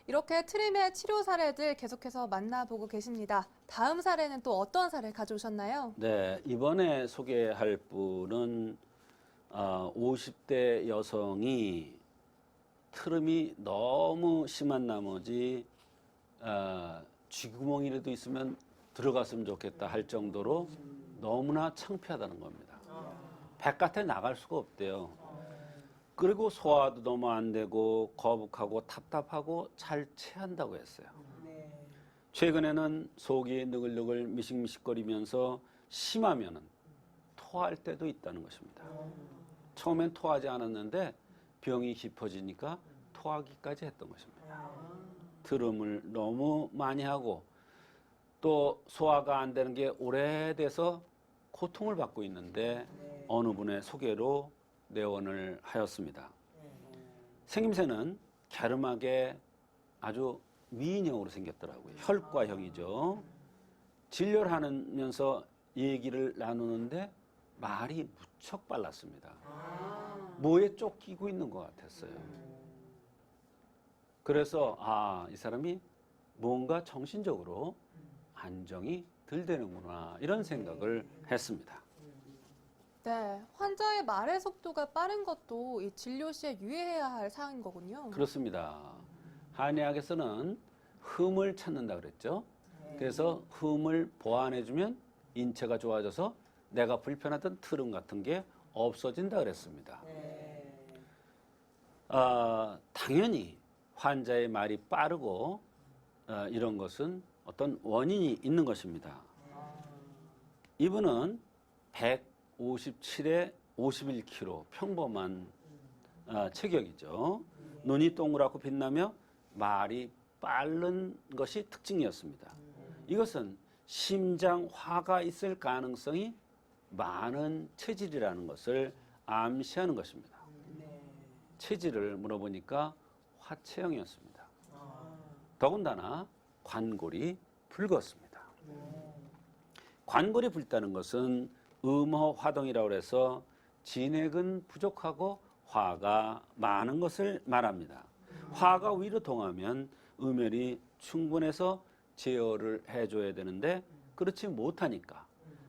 이렇게 트림의 치료 사례들 계속해서 만나보고 계십니다. 다음 사례는 또 어떤 사례 가져오셨나요? 네, 이번에 소개할 분은 50대 여성이 트림이 너무 심한 나머지 쥐구멍이라도 있으면 들어갔으면 좋겠다 할 정도로 너무나 창피하다는 겁니다. 바깥에 나갈 수가 없대요. 그리고 소화도 너무 안 되고 거북하고 답답하고 잘 체한다고 했어요. 최근에는 속이 느글느글 미식미식거리면서 심하면은 토할 때도 있다는 것입니다. 처음엔 토하지 않았는데 병이 깊어지니까 토하기까지 했던 것입니다. 트림을 너무 많이 하고 또 소화가 안 되는 게 오래돼서 고통을 받고 있는데 어느 분의 소개로 내원을 하였습니다. 생김새는 갸름하게 아주 미인형으로 생겼더라고요. 혈과형이죠. 진료를 하면서 얘기를 나누는데 말이 무척 빨랐습니다. 뭐에 쫓기고 있는 것 같았어요. 그래서 이 사람이 뭔가 정신적으로 안정이 덜 되는구나 이런 생각을 했습니다. 네, 환자의 말의 속도가 빠른 것도 이 진료 시에 유의해야 할 사항인 거군요. 그렇습니다. 한의학에서는 흠을 찾는다 그랬죠. 그래서 흠을 보완해주면 인체가 좋아져서 내가 불편하던 트림 같은 게 없어진다 그랬습니다. 당연히 환자의 말이 빠르고 이런 것은 어떤 원인이 있는 것입니다. 이분은 157에 51kg 평범한 체격이죠. 눈이 동그랗고 빛나며 말이 빠른 것이 특징이었습니다. 이것은 심장화가 있을 가능성이 많은 체질이라는 것을 암시하는 것입니다. 체질을 물어보니까 화체형이었습니다. 더군다나 관골이 붉었습니다. 관골이 붉다는 것은 음허화동이라고 해서 진액은 부족하고 화가 많은 것을 말합니다. 화가 위로 동하면 음혈이 충분해서 제어를 해줘야 되는데 그렇지 못하니까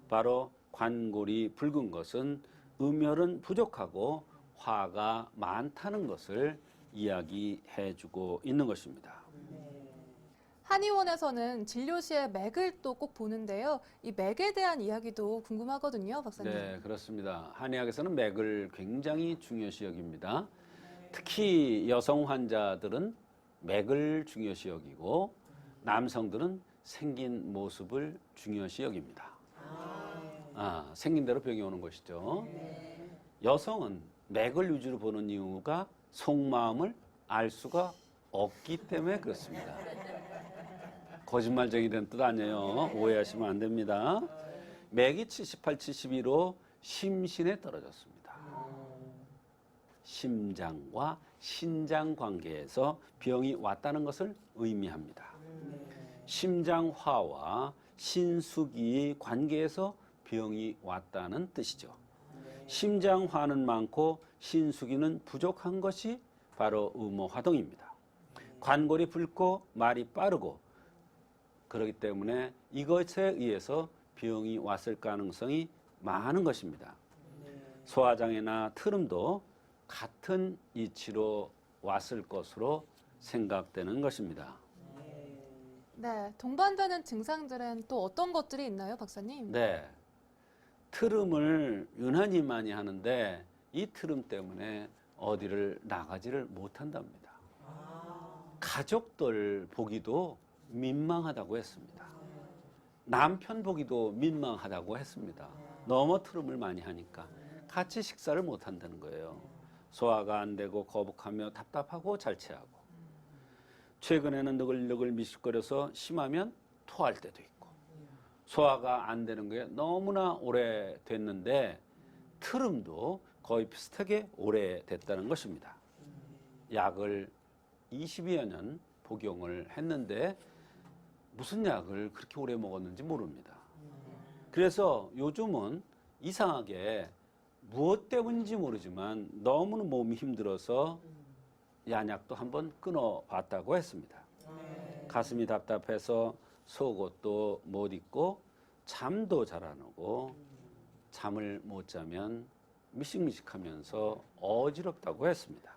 바로 관골이 붉은 것은 음혈은 부족하고 화가 많다는 것을 이야기해주고 있는 것입니다. 한의원에서는 진료 시에 맥을 또 꼭 보는데요. 이 맥에 대한 이야기도 궁금하거든요, 박사님. 네, 그렇습니다. 한의학에서는 맥을 굉장히 중요시 여깁니다. 특히 여성 환자들은 맥을 중요시 여기고 남성들은 생긴 모습을 중요시 여깁니다. 생긴 대로 병이 오는 것이죠. 여성은 맥을 위주로 보는 이유가 속마음을 알 수가 없기 때문에 그렇습니다. 거짓말쟁이라는 뜻 아니에요. 오해하시면 안 됩니다. 맥이 78, 72로 심신에 떨어졌습니다. 심장과 신장 관계에서 병이 왔다는 것을 의미합니다. 심장화와 신수기 관계에서 병이 왔다는 뜻이죠. 심장화는 많고 신수기는 부족한 것이 바로 음허화동입니다. 관골이 붉고 말이 빠르고 그렇기 때문에 이것에 의해서 병이 왔을 가능성이 많은 것입니다. 소화장애나 트림도 같은 이치로 왔을 것으로 생각되는 것입니다. 네, 동반되는 증상들은 또 어떤 것들이 있나요, 박사님? 네, 트림을 유난히 많이 하는데 이 트림 때문에 어디를 나가지를 못한답니다. 가족들 보기도 민망하다고 했습니다. 남편 보기도 민망하다고 했습니다. 너무 트림을 많이 하니까 같이 식사를 못 한다는 거예요. 소화가 안 되고 거북하며 답답하고 잘 체하고 최근에는 느글느글 미식거려서 심하면 토할 때도 있고 소화가 안 되는 게 너무나 오래됐는데 트림도 거의 비슷하게 오래됐다는 것입니다. 약을 20여 년 복용을 했는데 무슨 약을 그렇게 오래 먹었는지 모릅니다. 그래서 요즘은 이상하게 무엇 때문인지 모르지만 너무나 몸이 힘들어서 약도 한번 끊어봤다고 했습니다. 가슴이 답답해서 속옷도 못 입고 잠도 잘 안 오고 잠을 못 자면 미식미식하면서 어지럽다고 했습니다.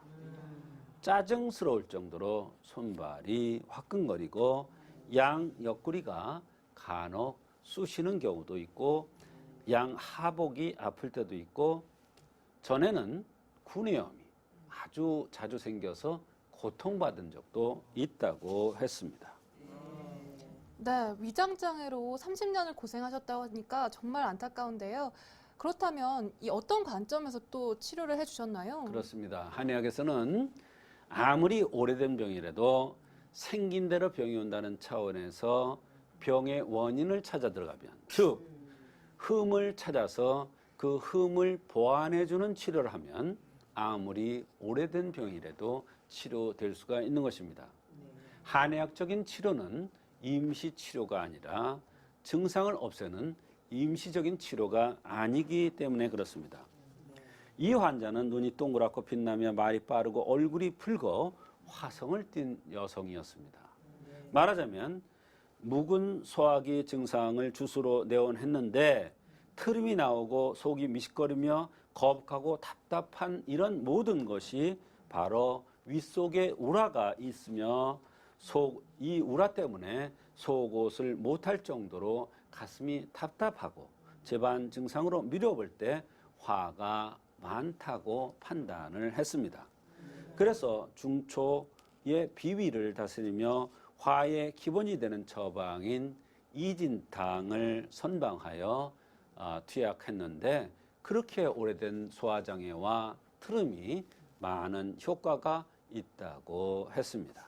짜증스러울 정도로 손발이 화끈거리고 양 옆구리가 간혹 쑤시는 경우도 있고 양 하복이 아플 때도 있고 전에는 구내염이 아주 자주 생겨서 고통받은 적도 있다고 했습니다. 네, 위장장애로 30년을 고생하셨다고 하니까 정말 안타까운데요. 그렇다면 이 어떤 관점에서 또 치료를 해주셨나요? 그렇습니다. 한의학에서는 아무리 오래된 병이라도 생긴 대로 병이 온다는 차원에서 병의 원인을 찾아 들어가면, 즉 흠을 찾아서 그 흠을 보완해주는 치료를 하면 아무리 오래된 병이라도 치료될 수가 있는 것입니다. 한의학적인 치료는 임시 치료가 아니라 증상을 없애는 임시적인 치료가 아니기 때문에 그렇습니다. 이 환자는 눈이 동그랗고 빛나며 말이 빠르고 얼굴이 붉어 화성을 띤 여성이었습니다. 말하자면 묵은 소화기 증상을 주스로 내원했는데 트름이 나오고 속이 미식거리며 거북하고 답답한 이런 모든 것이 바로 윗속에 우라가 있으며 이 우라 때문에 속옷을 못할 정도로 가슴이 답답하고 재반 증상으로 미뤄볼 때 화가 많다고 판단을 했습니다. 그래서 중초의 비위를 다스리며 화의 기본이 되는 처방인 이진탕을 선방하여 투약했는데 그렇게 오래된 소화장애와 트름이 많은 효과가 있다고 했습니다.